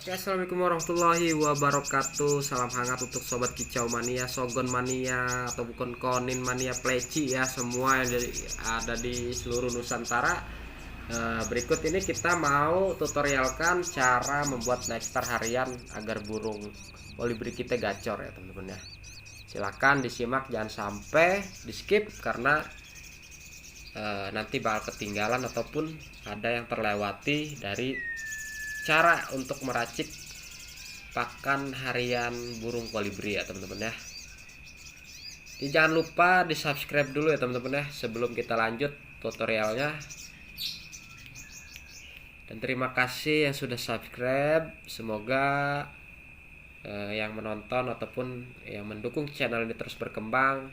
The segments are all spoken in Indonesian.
Oke, assalamualaikum warahmatullahi wabarakatuh. Salam hangat untuk sobat kicau mania, sogon mania, atau bukan konin mania, pleci ya, semua yang ada di seluruh Nusantara. Berikut ini kita mau tutorialkan cara membuat nextar harian agar burung kolibri kita gacor ya teman-teman ya. Silahkan disimak, jangan sampai di skip karena nanti bakal ketinggalan ataupun ada yang terlewati dari cara untuk meracik pakan harian burung kolibri ya teman-teman ya. Jadi jangan lupa di subscribe dulu ya teman-teman ya sebelum kita lanjut tutorialnya. Dan terima kasih yang sudah subscribe. Semoga yang menonton ataupun yang mendukung channel ini terus berkembang,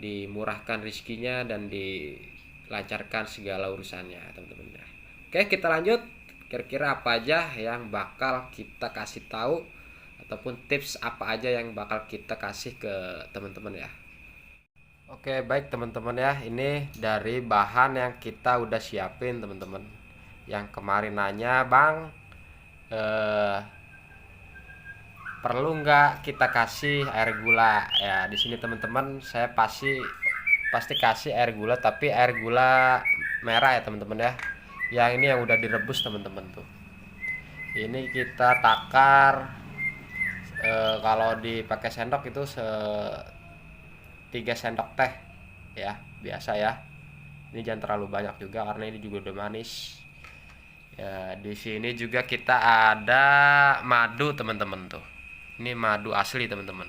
dimurahkan rezekinya dan dilancarkan segala urusannya teman-teman ya. Oke, kita lanjut. Kira-kira apa aja yang bakal kita kasih tahu ataupun tips apa aja yang bakal kita kasih ke teman-teman ya. Oke, baik teman-teman ya, ini dari bahan yang kita udah siapin teman-teman. Yang kemarin nanya, Bang, perlu nggak kita kasih air gula ya? Di sini teman-teman saya pasti kasih air gula, tapi air gula merah ya teman-teman ya. Yang ini yang udah direbus teman-teman tuh. Ini kita takar, kalau dipakai sendok itu 3 sendok teh ya, biasa ya. Ini jangan terlalu banyak juga karena ini juga udah manis. Ya, di sini juga kita ada madu teman-teman tuh. Ini madu asli teman-teman.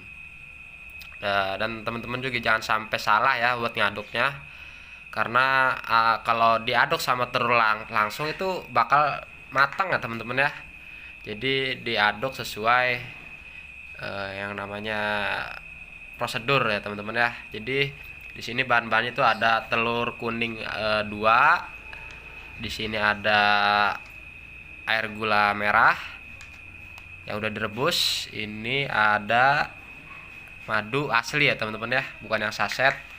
Dan teman-teman juga jangan sampai salah ya buat ngaduknya. Karena kalau diaduk sama telur langsung itu bakal matang ya teman-teman ya. Jadi diaduk sesuai yang namanya prosedur ya teman-teman ya. Jadi di sini bahan-bahannya itu ada telur kuning 2, di sini ada air gula merah yang udah direbus, ini ada madu asli ya teman-teman ya, bukan yang saset.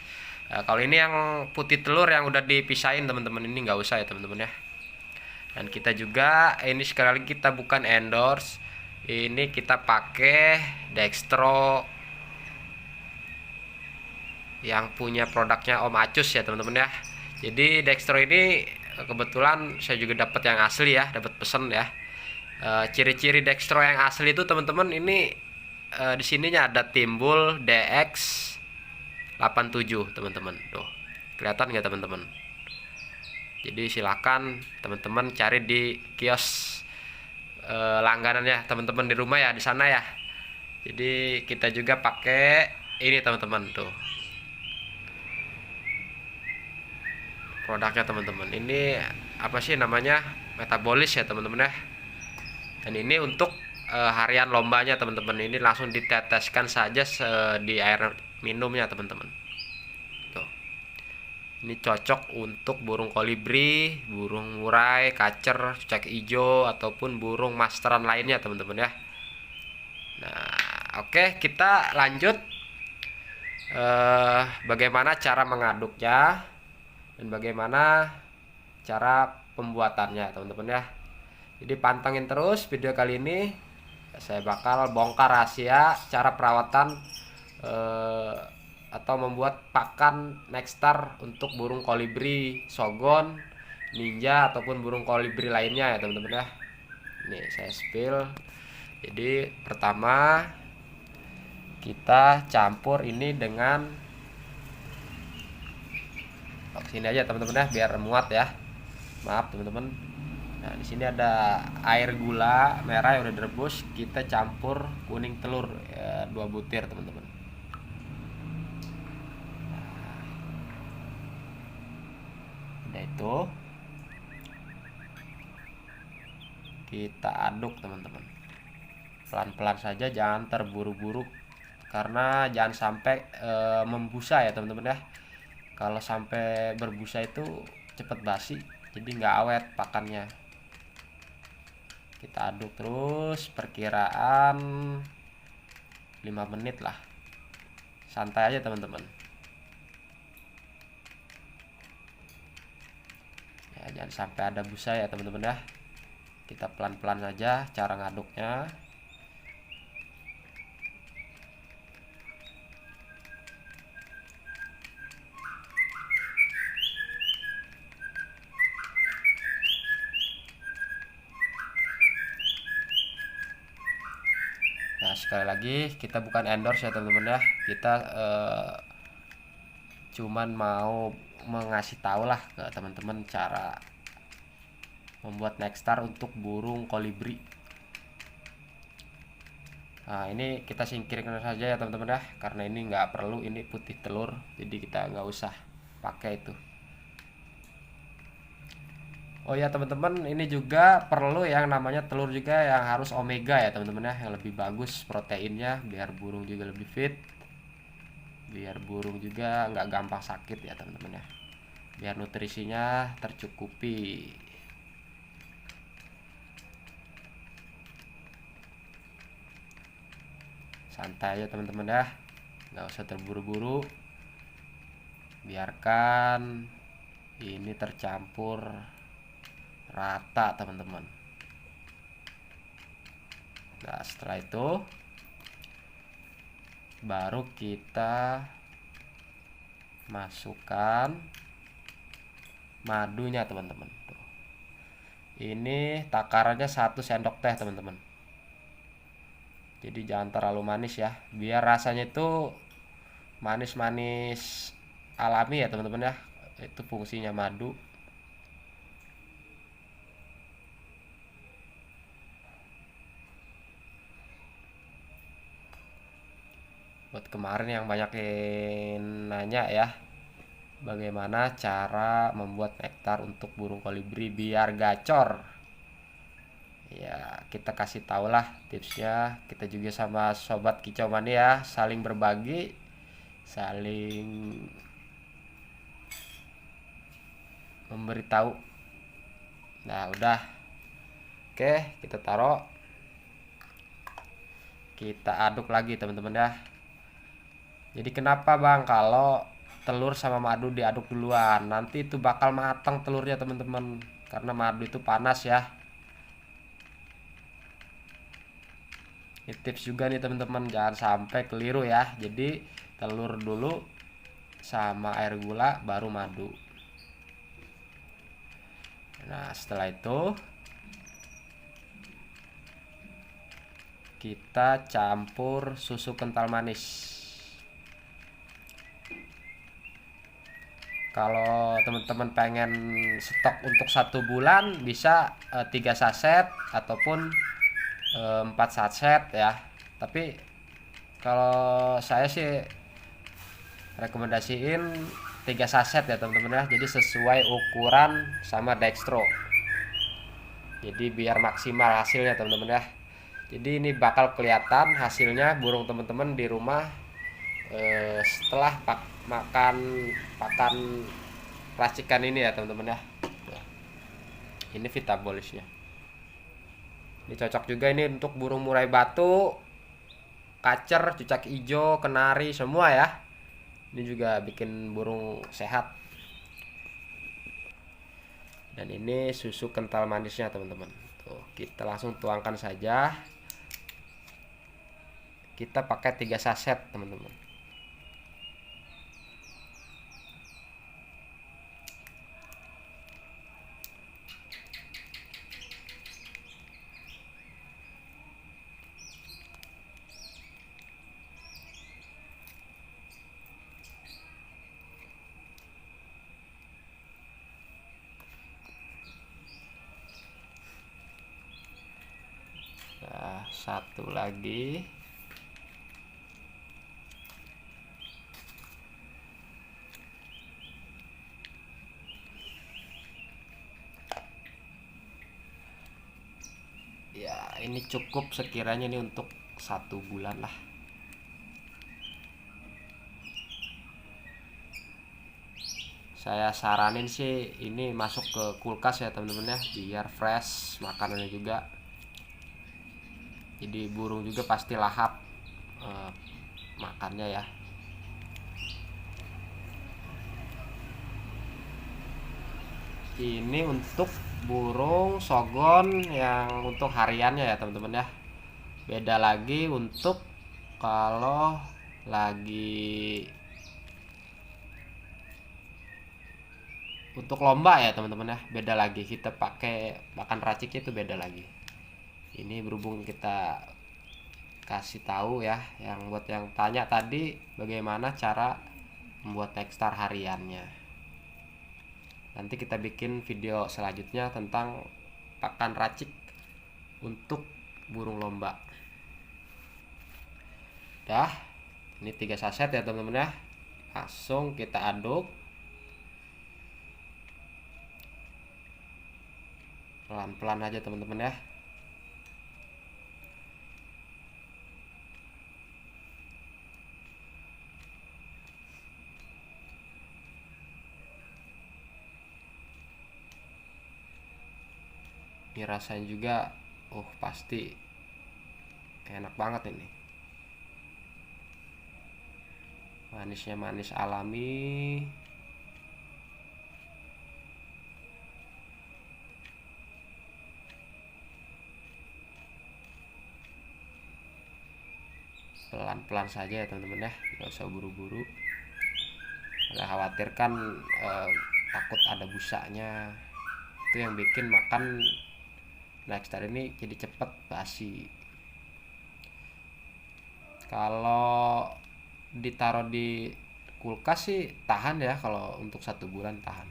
Kalau ini yang putih telur yang udah dipisahin teman-teman, ini nggak usah ya teman-teman ya. Dan kita juga ini sekali lagi kita bukan endorse, ini kita pakai Dextro yang punya produknya Om Acus ya teman-teman ya. Jadi Dextro ini kebetulan saya juga dapat yang asli ya, dapat pesen ya. Ciri-ciri Dextro yang asli itu teman-teman ini di sininya ada timbul DX 87 teman-teman, tuh kelihatan nggak teman-teman? Jadi silakan teman-teman cari di kios langganan ya teman-teman di rumah ya, di sana ya. Jadi kita juga pakai ini teman-teman, tuh produknya teman-teman. Ini apa sih namanya, metabolis ya teman-teman ya. Dan ini untuk harian lombanya teman-teman, ini langsung diteteskan saja di air minumnya teman-teman. Tuh, ini cocok untuk burung kolibri, burung murai, kacer, cucak hijau ataupun burung masteran lainnya teman-teman ya. Nah, oke, kita lanjut bagaimana cara mengaduknya dan bagaimana cara pembuatannya teman-teman ya. Jadi pantengin terus video kali ini, saya bakal bongkar rahasia cara perawatan atau membuat pakan nextar untuk burung kolibri, sogon, ninja ataupun burung kolibri lainnya ya teman-teman ya. Ini saya spill. Jadi pertama kita campur ini dengan sini aja teman-teman ya biar muat ya. Maaf teman-teman. Nah, di sini ada air gula merah yang udah direbus, kita campur kuning telur ya, 2 butir teman-teman. Udah itu kita aduk teman-teman. Pelan-pelan saja, jangan terburu-buru karena jangan sampai membusa ya teman-teman ya. Kalau sampai berbusa itu cepet basi, jadi nggak awet pakannya. Kita aduk terus, perkiraan 5 menit lah, santai aja teman-teman ya, jangan sampai ada busa ya teman-teman ya. Kita pelan-pelan saja cara ngaduknya. Nah, sekali lagi kita bukan endorse ya teman-teman ya. Kita cuman mau mengasih tahu lah ke teman-teman cara membuat nectar untuk burung kolibri. Nah, ini kita singkirkan saja ya teman-teman ya, karena ini nggak perlu, ini putih telur, jadi kita nggak usah pakai itu. Oh ya teman-teman, ini juga perlu yang namanya telur juga yang harus omega ya teman-teman ya, yang lebih bagus proteinnya biar burung juga lebih fit, biar burung juga nggak gampang sakit ya teman-teman ya, biar nutrisinya tercukupi. Santai ya teman-teman ya, nggak usah terburu-buru, biarkan ini tercampur rata teman-teman. Nah, setelah itu baru kita masukkan madunya teman-teman. Ini takarannya 1 sendok teh teman-teman. Jadi jangan terlalu manis ya, biar rasanya itu manis-manis alami ya teman-teman ya. Itu fungsinya madu. Buat kemarin yang banyak yang nanya ya, bagaimana cara membuat nektar untuk burung kolibri biar gacor. Ya, kita kasih tau lah tipsnya. Kita juga sama sobat kicau mania saling berbagi, saling memberitahu. Nah, udah. Oke, kita taruh. Kita aduk lagi teman-teman ya. Jadi kenapa bang kalau telur sama madu diaduk duluan? Nanti itu bakal matang telurnya teman-teman, karena madu itu panas ya. Ini tips juga nih teman-teman, jangan sampai keliru ya. Jadi telur dulu sama air gula baru madu. Nah, setelah itu kita campur susu kental manis. Kalau teman-teman pengen stok untuk 1 bulan bisa 3 saset ataupun 4 saset ya. Tapi kalau saya sih rekomendasiin 3 saset ya teman-teman ya. Jadi sesuai ukuran sama dextro. Jadi biar maksimal hasilnya teman-teman ya. Jadi ini bakal kelihatan hasilnya burung teman-teman di rumah setelah makan pakan racikan ini ya teman-teman ya. Ini vitabolisnya. Ini cocok juga ini untuk burung murai batu, kacer, cucak hijau, kenari semua ya. Ini juga bikin burung sehat. Dan ini susu kental manisnya teman-teman. Tuh, kita langsung tuangkan saja. Kita pakai 3 saset teman-teman. Nah, 1 lagi. Ya, ini cukup sekiranya ini untuk 1 bulan lah. Saya saranin sih ini masuk ke kulkas ya teman-teman ya, biar fresh makanannya juga. Jadi burung juga pasti lahap makannya ya. Ini untuk burung sogon yang untuk hariannya ya teman-teman ya. Beda lagi untuk kalau lagi untuk lomba ya teman-teman ya, beda lagi, kita pakai makan raciknya itu beda lagi. Ini berhubung kita kasih tahu ya, yang buat yang tanya tadi bagaimana cara membuat Nexstar hariannya. Nanti kita bikin video selanjutnya tentang pakan racik untuk burung lomba. Dah, ini 3 saset ya teman-teman ya. Langsung kita aduk pelan-pelan aja teman-teman ya. Ini rasanya juga pasti enak banget ini. Manisnya manis alami. Pelan-pelan saja ya teman-teman ya, nggak usah buru-buru. Nggak khawatirkan takut ada busanya. Itu yang bikin makan Nexstar ini jadi cepet basi. Kalau ditaruh di kulkas sih tahan ya, kalau untuk 1 bulan tahan.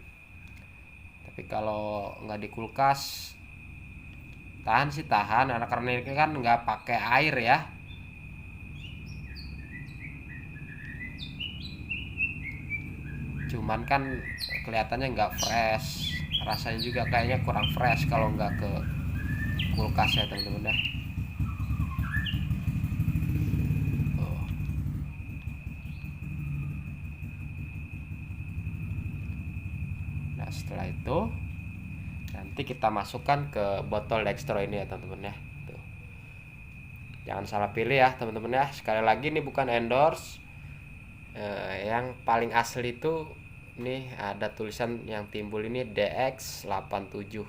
Tapi kalau nggak di kulkas tahan sih tahan, karena ini kan nggak pakai air ya. Cuman kan kelihatannya nggak fresh, rasanya juga kayaknya kurang fresh kalau nggak ke kulkas ya teman-teman ya. Nah setelah itu nanti kita masukkan ke botol dextro ini ya teman-teman ya. Tuh. Jangan salah pilih ya teman-teman ya. Sekali lagi ini bukan endorse. Yang paling asli itu nih ada tulisan yang timbul ini DX87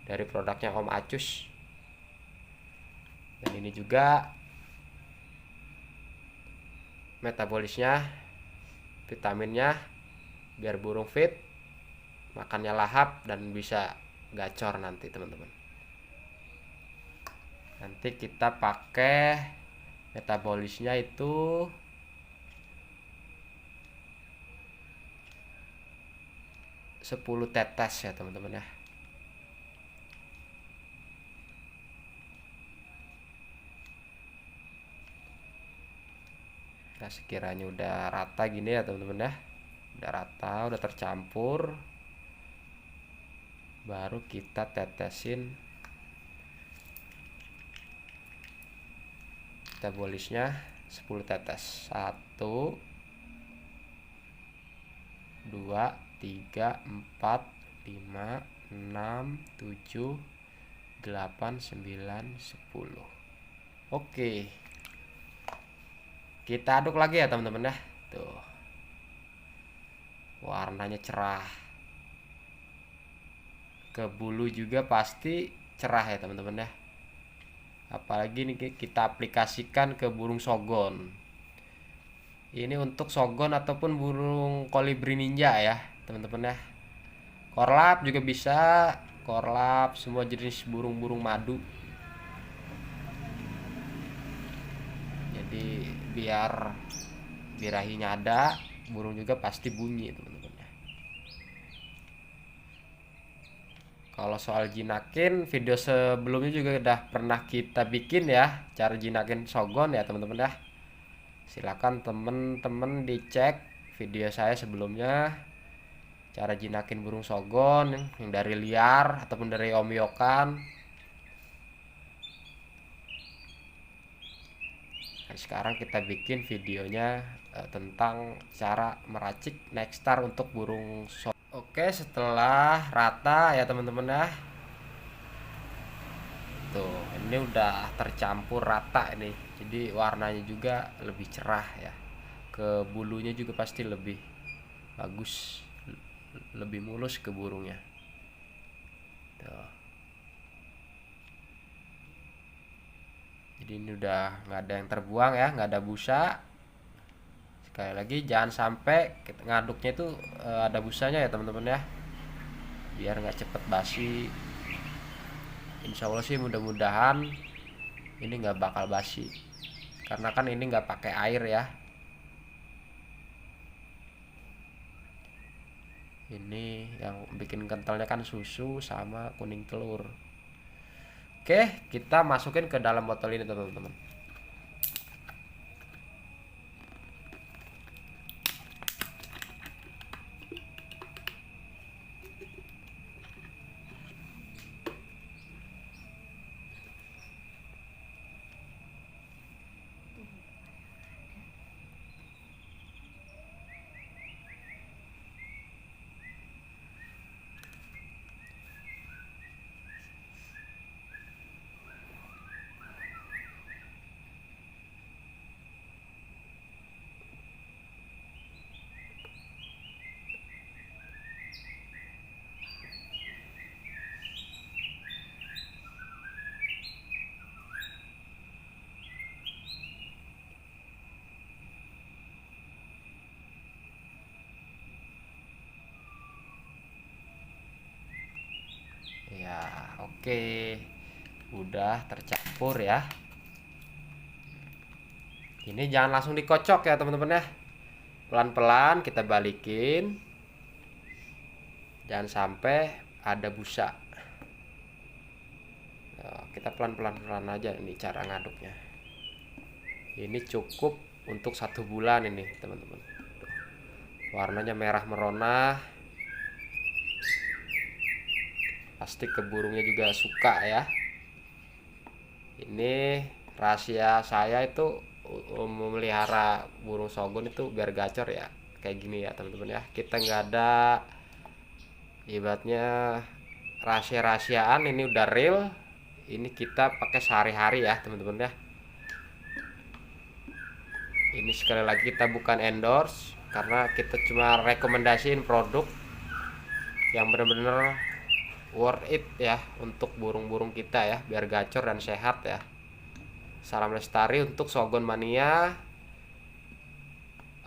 dari produknya Om Acus. Dan ini juga metabolisnya, vitaminnya, biar burung fit, makannya lahap dan bisa gacor nanti teman-teman. Nanti kita pakai metabolisnya itu 10 tetes ya teman-teman ya. Nah sekiranya udah rata gini ya teman-teman ya, udah rata, udah tercampur, baru kita tetesin metabolisnya 10 tetes. 1 2 3 4 5 6 7 8 9 10. Oke, kita aduk lagi ya teman-teman ya. Tuh, warnanya cerah, ke bulu juga pasti cerah ya teman-teman ya. Apalagi nih kita aplikasikan ke burung sogon. Ini untuk sogon ataupun burung kolibri ninja ya teman-teman ya. Korlap juga bisa, korlap, semua jenis burung-burung madu. Jadi biar birahinya ada, burung juga pasti bunyi teman-teman ya. Kalau soal jinakin, video sebelumnya juga udah pernah kita bikin ya, cara jinakin sogon ya teman-teman ya. Silakan temen-temen dicek video saya sebelumnya, cara jinakin burung sogon yang dari liar ataupun dari Om Yokan. Nah, sekarang kita bikin videonya tentang cara meracik Nexstar untuk burung sogon. Oke, setelah rata ya teman-teman ya. Tuh, ini udah tercampur rata ini. Jadi warnanya juga lebih cerah ya. Ke bulunya juga pasti lebih bagus, lebih mulus ke burungnya. Tuh. Jadi ini udah nggak ada yang terbuang ya, nggak ada busa. Sekali lagi jangan sampai ngaduknya itu ada busanya ya teman-teman ya, biar nggak cepet basi. Insya Allah sih mudah-mudahan ini nggak bakal basi, karena kan ini nggak pakai air ya. Ini yang bikin kentalnya kan susu sama kuning telur. Oke, kita masukin ke dalam botol ini teman-teman. Ya, oke. Udah tercampur ya. Ini jangan langsung dikocok ya teman-teman ya. Pelan-pelan kita balikin. Jangan sampai ada busa. Nah, kita pelan-pelan aja ini cara ngaduknya. Ini cukup untuk 1 bulan ini teman-teman. Warnanya merah merona. Pasti keburungnya juga suka ya. Ini rahasia saya itu memelihara burung Shogun itu biar gacor ya, kayak gini ya teman-teman ya. Kita nggak ada ibaratnya rahasia-rahasiaan, ini udah real. Ini kita pakai sehari-hari ya teman-teman ya. Ini sekali lagi kita bukan endorse, karena kita cuma rekomendasiin produk yang bener-bener worth it ya untuk burung-burung kita ya, biar gacor dan sehat ya. Salam lestari untuk Shogun mania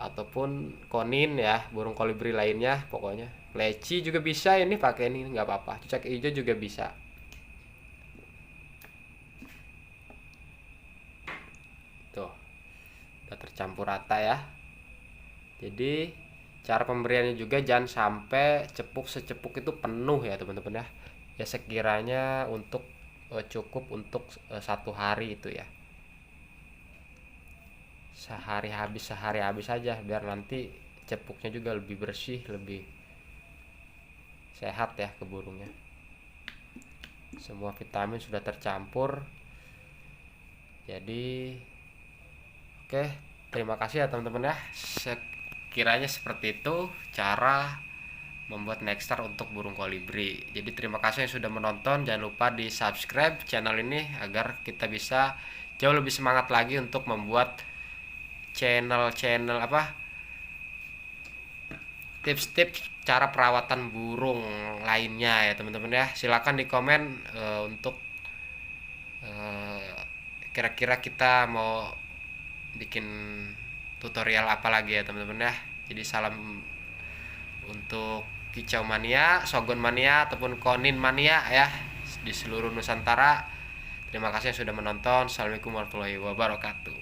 ataupun konin ya, burung kolibri lainnya pokoknya. Leci juga bisa, ini pakai ini nggak apa-apa. Cucak hijau juga bisa. Tuh, udah tercampur rata ya. Jadi cara pemberiannya juga jangan sampai secepuk itu penuh ya teman-teman ya. Ya sekiranya untuk cukup untuk 1 hari itu ya. Sehari habis aja, biar nanti cepuknya juga lebih bersih, lebih sehat ya ke burungnya. Semua vitamin sudah tercampur. Jadi oke, terima kasih ya teman-teman ya. Kiranya seperti itu cara membuat Nexstar untuk burung kolibri. Jadi terima kasih yang sudah menonton. Jangan lupa di subscribe channel ini agar kita bisa jauh lebih semangat lagi untuk membuat channel tips-tips cara perawatan burung lainnya ya teman-teman ya. Silakan di komen untuk kira-kira kita mau bikin tutorial apa lagi ya teman-teman ya. Jadi salam untuk kicau mania, Shogun mania ataupun konin mania ya di seluruh Nusantara. Terima kasih yang sudah menonton. Assalamualaikum warahmatullahi wabarakatuh.